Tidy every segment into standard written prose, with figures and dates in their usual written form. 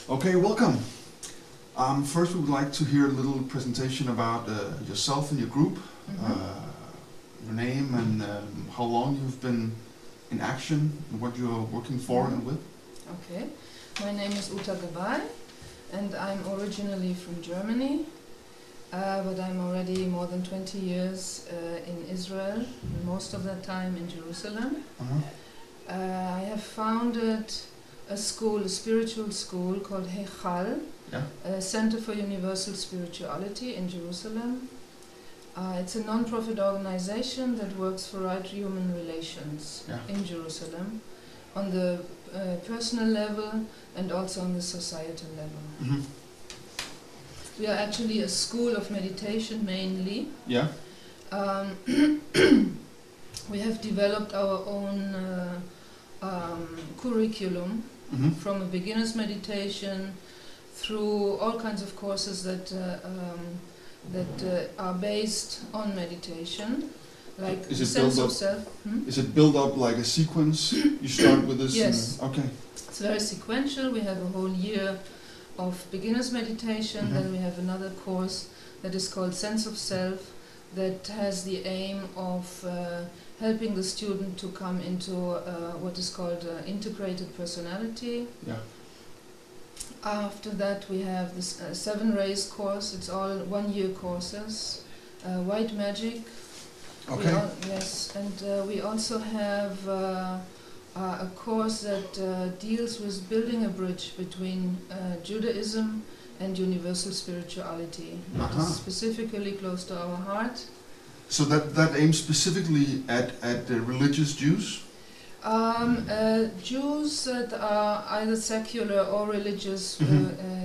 Okay, welcome. First, we would like to hear a little presentation about yourself and your group, your name, and how long you've been in action, and what you're working for and with. Okay, my name is Uta Gabay, and I'm originally from Germany, but I'm already more than 20 years in Israel, most of that time in Jerusalem. I have founded a school, a spiritual school called Hechal, a Center for Universal Spirituality in Jerusalem. It's a non-profit organization that works for right human relations in Jerusalem, on the personal level and also on the societal level. We are actually a school of meditation mainly. We have developed our own curriculum from a beginner's meditation through all kinds of courses that are based on meditation, like is the it sense built of self. Is it built up like a sequence? You start with this? Yes. Okay. It's very sequential. We have a whole year of beginner's meditation, then we have another course that is called Sense of Self, that has the aim of helping the student to come into what is called integrated personality. After that we have this 7 rays course. It's all 1-year courses. White magic. Okay. Yes, and we also have a course that deals with building a bridge between Judaism and universal spirituality. That is specifically close to our heart. So that aims specifically at the religious Jews? Jews that are either secular or religious,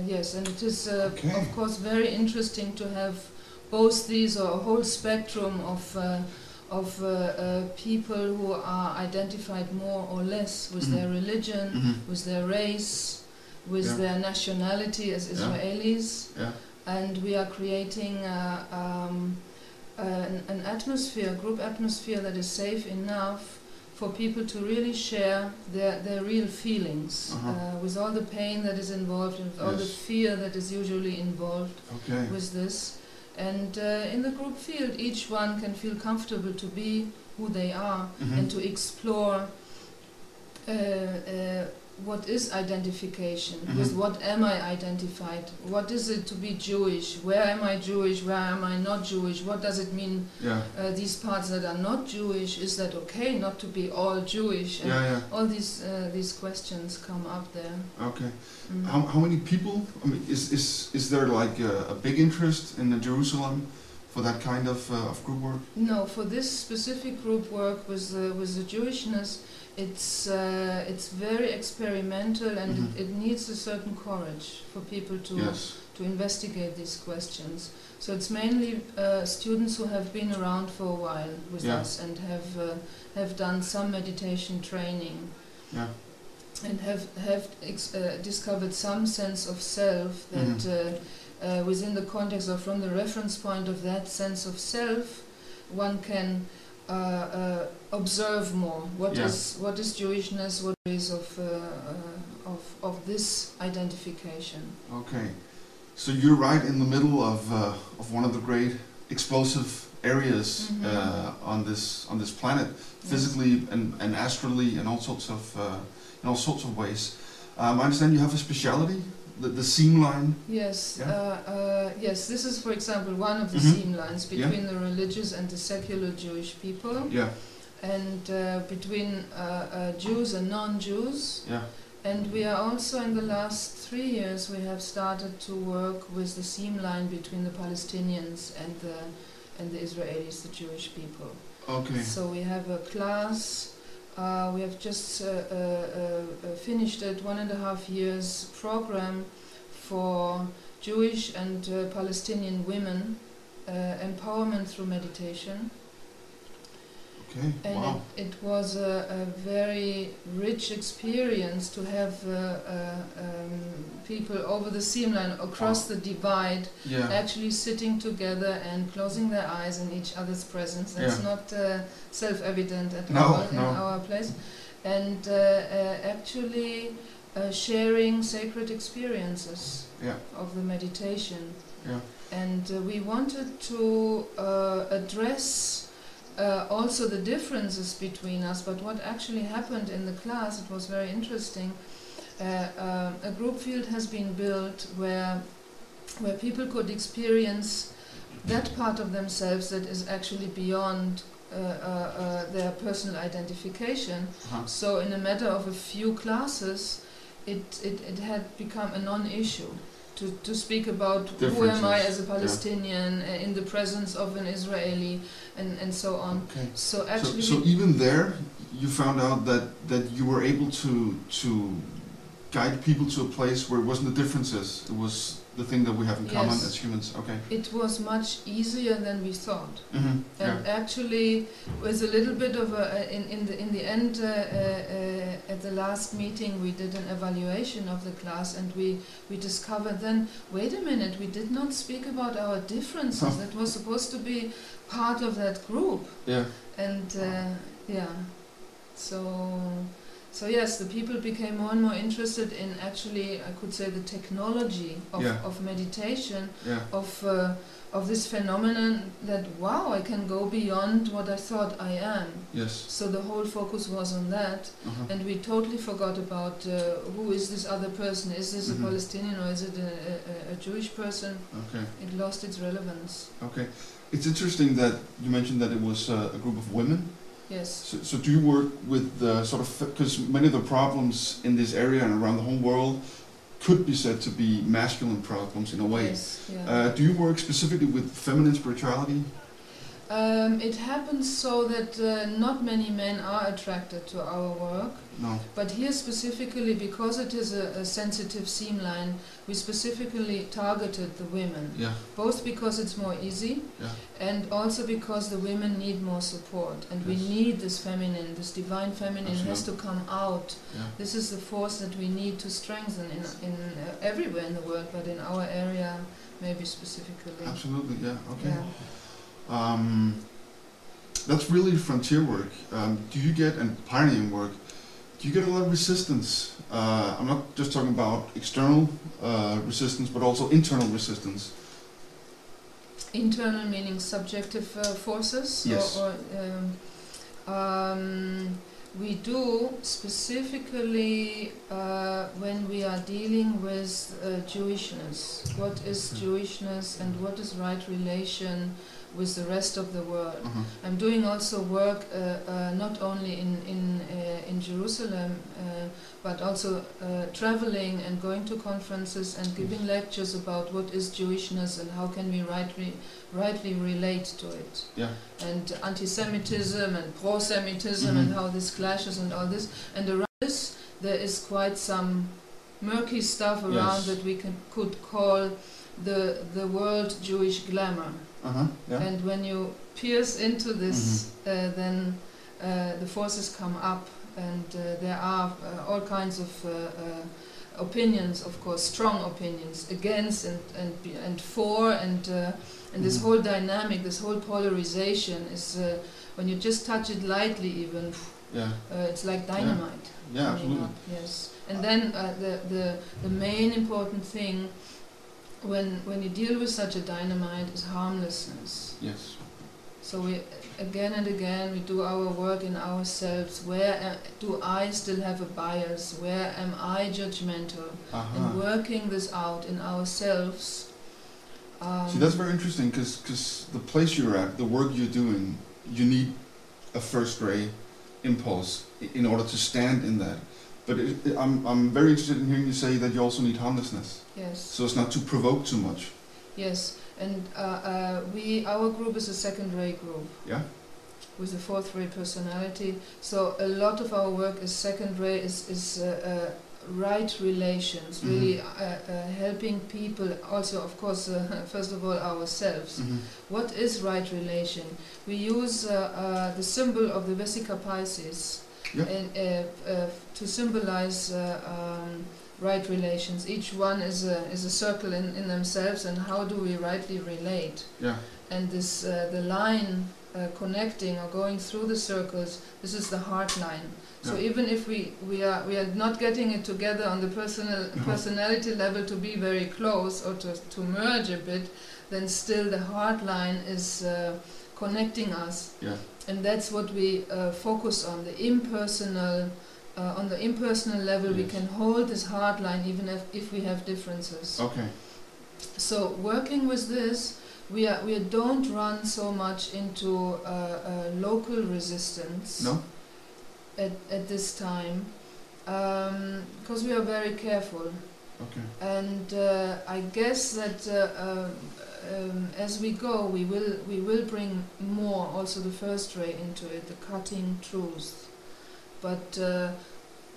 yes, and it is of course very interesting to have both these, or a whole spectrum of people who are identified more or less with their religion, with their race, with their nationality as Israelis, and we are creating an atmosphere, group atmosphere, that is safe enough for people to really share their real feelings, with all the pain that is involved, and with all the fear that is usually involved with this. And in the group field, each one can feel comfortable to be who they are and to explore what is identification, with what am I identified, what is it to be Jewish, where am I Jewish, where am I not Jewish, what does it mean, these parts that are not Jewish, is that okay not to be all Jewish, and all these questions come up there. Okay. How many people, I mean, is there like a big interest in Jerusalem for that kind of group work? No, for this specific group work with the Jewishness, it's very experimental, and it needs a certain courage for people to investigate these questions. So it's mainly students who have been around for a while with us and have done some meditation training, and have discovered some sense of self that within the context, or from the reference point of that sense of self, one can observe more. What is Jewishness? What is of this identification? Okay, so you're right in the middle of one of the great explosive areas on this planet, physically and astrally, and all sorts of ways. I understand you have a speciality. The seam line? Yes, yes, this is, for example, one of the seam lines between the religious and the secular Jewish people, and between Jews and non-Jews. And we are also, in the last 3 years, we have started to work with the seam line between the Palestinians and the Israelis, the Jewish people. Okay. So we have a class. We have just finished a 1.5 years program for Jewish and Palestinian women, empowerment through meditation. Okay. And it was a very rich experience to have people over the seam line, across the divide, actually sitting together and closing their eyes in each other's presence. That's not self-evident at all in our place. And actually sharing sacred experiences Yeah. of the meditation. Yeah. And we wanted to address also the differences between us, but what actually happened in the class, it was very interesting. A group field has been built where people could experience that part of themselves that is actually beyond their personal identification. So in a matter of a few classes, it had become a non-issue to speak about who am I as a Palestinian in the presence of an Israeli and so on. Okay. So actually, so even there, you found out that you were able to guide people to a place where it wasn't the differences, it was the thing that we have in common as humans. Okay. It was much easier than we thought. Mm-hmm. And actually, with a little bit of in the end, at the last meeting, we did an evaluation of the class, and we discovered then, wait a minute, we did not speak about our differences. That was supposed to be part of that group. Yeah. And So yes, the people became more and more interested in actually, I could say, the technology of meditation, of this phenomenon that, wow, I can go beyond what I thought I am. Yes. So the whole focus was on that, and we totally forgot about who is this other person. Is this a Palestinian or is it a Jewish person? Okay. It lost its relevance. Okay. It's interesting that you mentioned that it was a group of women. Yes. So do you work with the sort of, because many of the problems in this area and around the whole world could be said to be masculine problems in a way. Yes, yeah. Do you work specifically with feminine spirituality? It happens so that not many men are attracted to our work. No. But here specifically, because it is a sensitive seam line, we specifically targeted the women. Yeah. Both because it's more easy, and also because the women need more support. And we need this feminine, this divine feminine has to come out. Yeah. This is the force that we need to strengthen in everywhere in the world, but in our area maybe specifically. Absolutely, yeah, okay. Yeah. That's really frontier work. Do you get, and pioneering work, do you get a lot of resistance? I'm not just talking about external resistance, but also internal resistance. Internal meaning subjective forces? Yes. We do specifically when we are dealing with Jewishness. What is Jewishness and what is right relation with the rest of the world? I'm doing also work not only in Jerusalem, but also traveling and going to conferences and giving lectures about what is Jewishness and how can we rightly relate to it. Yeah. And anti-Semitism and pro-Semitism and how this clashes and all this. And around this, there is quite some murky stuff around that we could call the world Jewish glamour. And when you pierce into this, then the forces come up, and there are all kinds of opinions, of course, strong opinions against and for, and this whole dynamic, this whole polarization is when you just touch it lightly, even it's like dynamite. Yeah, absolutely. Yes, and then the main important thing when you deal with such a dynamite is harmlessness. Yes. So we again and again we do our work in ourselves. Where do I still have a bias? Where am I judgmental? And working this out in ourselves. See, that's very interesting, because the place you're at, the work you're doing, you need a first-ray impulse in order to stand in that. But I'm very interested in hearing you say that you also need harmlessness. Yes. So it's not to provoke too much. Yes, and our group is a second-ray group. Yeah. With a fourth-ray personality. So a lot of our work is second-ray, is right relations, really helping people. Also, of course, first of all, ourselves. What is right relation? We use the symbol of the Vesica Pisces. To symbolize right relations. Each one is a circle in themselves, and how do we rightly relate? Yeah. And this the line connecting or going through the circles, this is the heart line. So Yeah. even if we are not getting it together on the personality level to be very close or to merge a bit, then still the heart line is connecting us. Yeah. And that's what we focus on, the impersonal. On the impersonal level, we Yes. can hold this heart line even if we have differences. Okay. So working with this, we don't run so much into local resistance. No? At this time, because we are very careful. Okay. And I guess that as we go, we will bring more, also the first ray into it, the cutting truth. But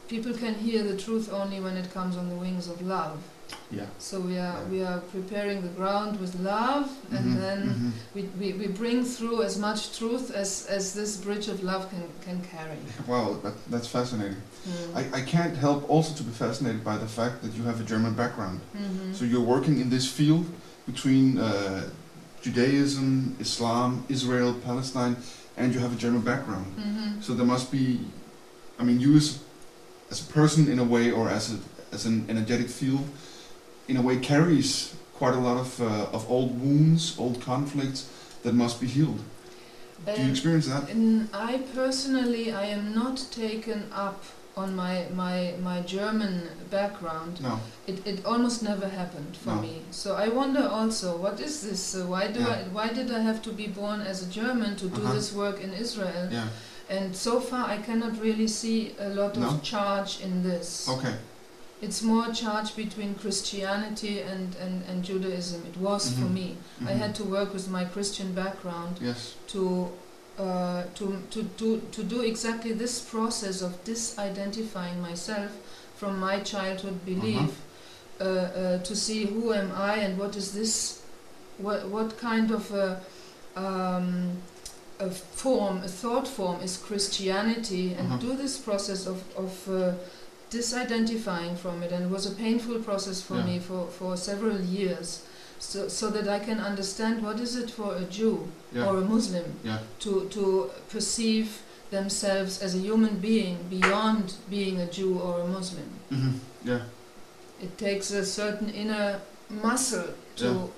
people can hear the truth only when it comes on the wings of love. Yeah. So we are preparing the ground with love, and then we bring through as much truth as this bridge of love can carry. Wow, that's fascinating. Mm. I can't help also to be fascinated by the fact that you have a German background. Mm-hmm. So you're working in this field between Judaism, Islam, Israel, Palestine, and you have a German background. Mm-hmm. So there must be, I mean, you as a person in a way, or as an energetic field, in a way carries quite a lot of old wounds, old conflicts that must be healed. Do you experience that? I personally, I am not taken up on my German background. No. It almost never happened for No. me. So I wonder also, what is this? Why did I have to be born as a German to do this work in Israel? Yeah. And so far I cannot really see a lot No? of charge in this. Okay. It's more charge between Christianity and Judaism. It was for me. I had to work with my Christian background Yes. to do exactly this process of disidentifying myself from my childhood belief, to see who am I and what is this, what kind of a thought form is Christianity, and do this process of disidentifying from it. And it was a painful process for me for several years, so that I can understand what is it for a Jew or a Muslim to perceive themselves as a human being beyond being a Jew or a Muslim. Yeah. It takes a certain inner muscle to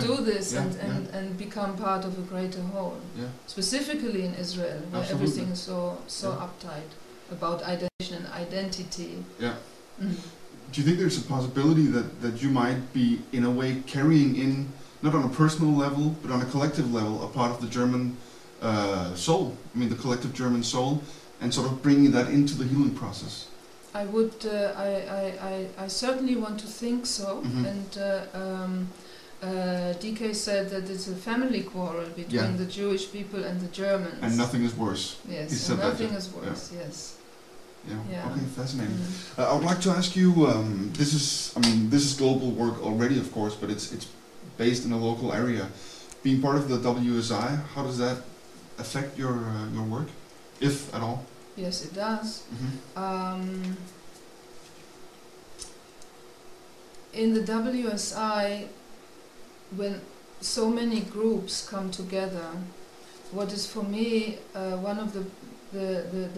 do this and become part of a greater whole. Yeah. Specifically in Israel, where Absolutely. everything is so uptight about identity. Yeah. Mm. Do you think there's a possibility that you might be, in a way, carrying in, not on a personal level, but on a collective level, a part of the German soul? I mean, the collective German soul, and sort of bringing that into the healing process? I would. I certainly want to think so. And DK said that it's a family quarrel between the Jewish people and the Germans. And nothing is worse. Yes. He said nothing that, is worse. Yes. Yeah. Okay, fascinating. I would like to ask you. This is global work already, of course, but it's based in a local area. Being part of the WSI, how does that affect your work, if at all? Yes, it does. In the WSI, when so many groups come together, what is for me one of the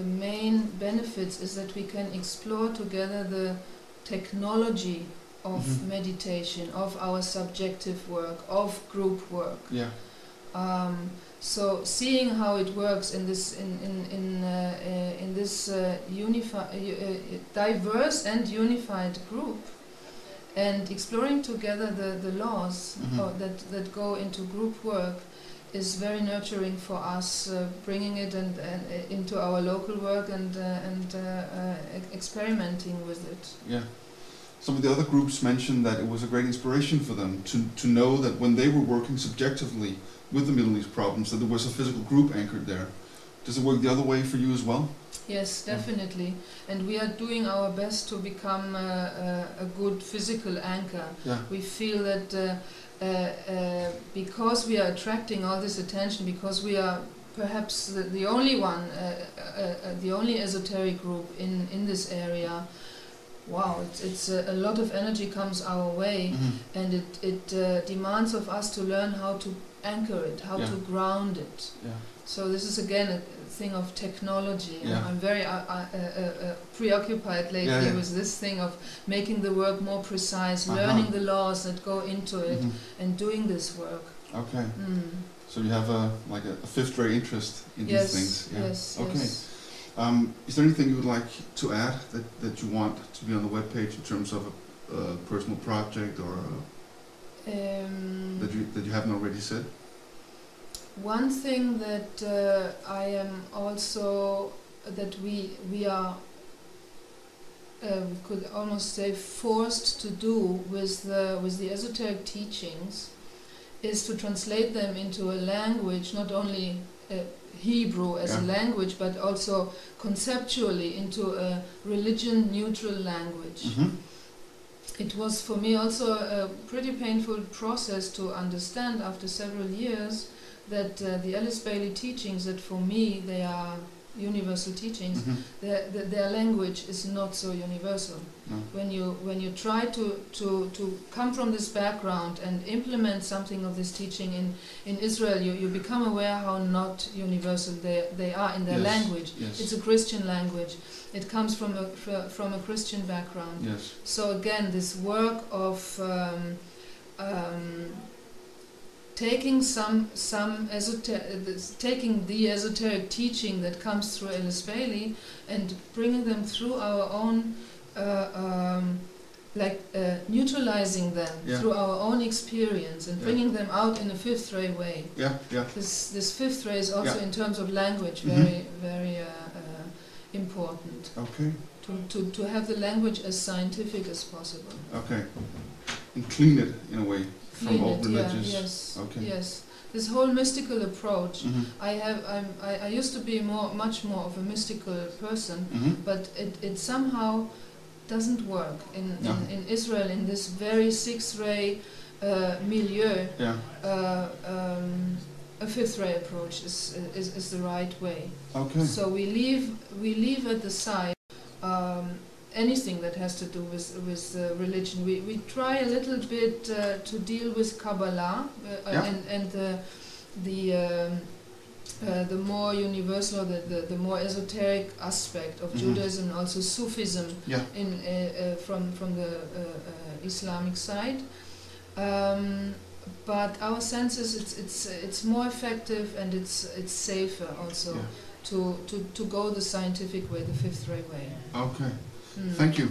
main benefits is that we can explore together the technology of meditation, of our subjective work, of group work. Yeah. So seeing how it works in this diverse and unified group, and exploring together the laws that go into group work, is very nurturing for us, bringing it and into our local work and experimenting with it. Yeah. Some of the other groups mentioned that it was a great inspiration for them to know that when they were working subjectively with the Middle East problems, that there was a physical group anchored there. Does it work the other way for you as well? Yes, definitely. And we are doing our best to become a good physical anchor. Yeah. We feel that because we are attracting all this attention, because we are perhaps the only one, the only esoteric group in this area, wow, it's a lot of energy comes our way, and it demands of us to learn how to anchor it, how to ground it. Yeah. So this is again a thing of technology. Yeah. I'm very preoccupied lately with this thing of making the work more precise, learning the laws that go into it, and doing this work. Okay. So you have like a fifth grade interest in these things. Yeah. Yes. Okay. Yes. Is there anything you would like to add that you want to be on the webpage in terms of a personal project or that you haven't already said? One thing that I am also that we are could almost say forced to do with the esoteric teachings is to translate them into a language, not only Hebrew as a language, but also conceptually into a religion-neutral language. It was for me also a pretty painful process to understand after several years that the Alice Bailey teachings, that for me they are universal teachings, their language is not so universal. No. When you try to come from this background and implement something of this teaching in Israel, you become aware how not universal they are in their language. Yes. It's a Christian language. It comes from a Christian background. Yes. So again, this work of taking taking the esoteric teaching that comes through Alice Bailey and bringing them through our own, neutralizing them through our own experience and bringing them out in a fifth ray way. This fifth ray is also in terms of language very important. Okay. To have the language as scientific as possible. Okay. And clean it in a way. From old religious. Yes. Okay. Yes. This whole mystical approach. I used to be much more of a mystical person, but it somehow doesn't work in Israel in this very six-ray milieu. A fifth ray approach is the right way. Okay. So we leave at the side anything that has to do with religion. We try a little bit to deal with Kabbalah and the more universal, the more esoteric aspect of Judaism, and also Sufism from the Islamic side. But our sense is it's more effective and it's safer also to go the scientific way, the fifth ray way. Okay. Thank you.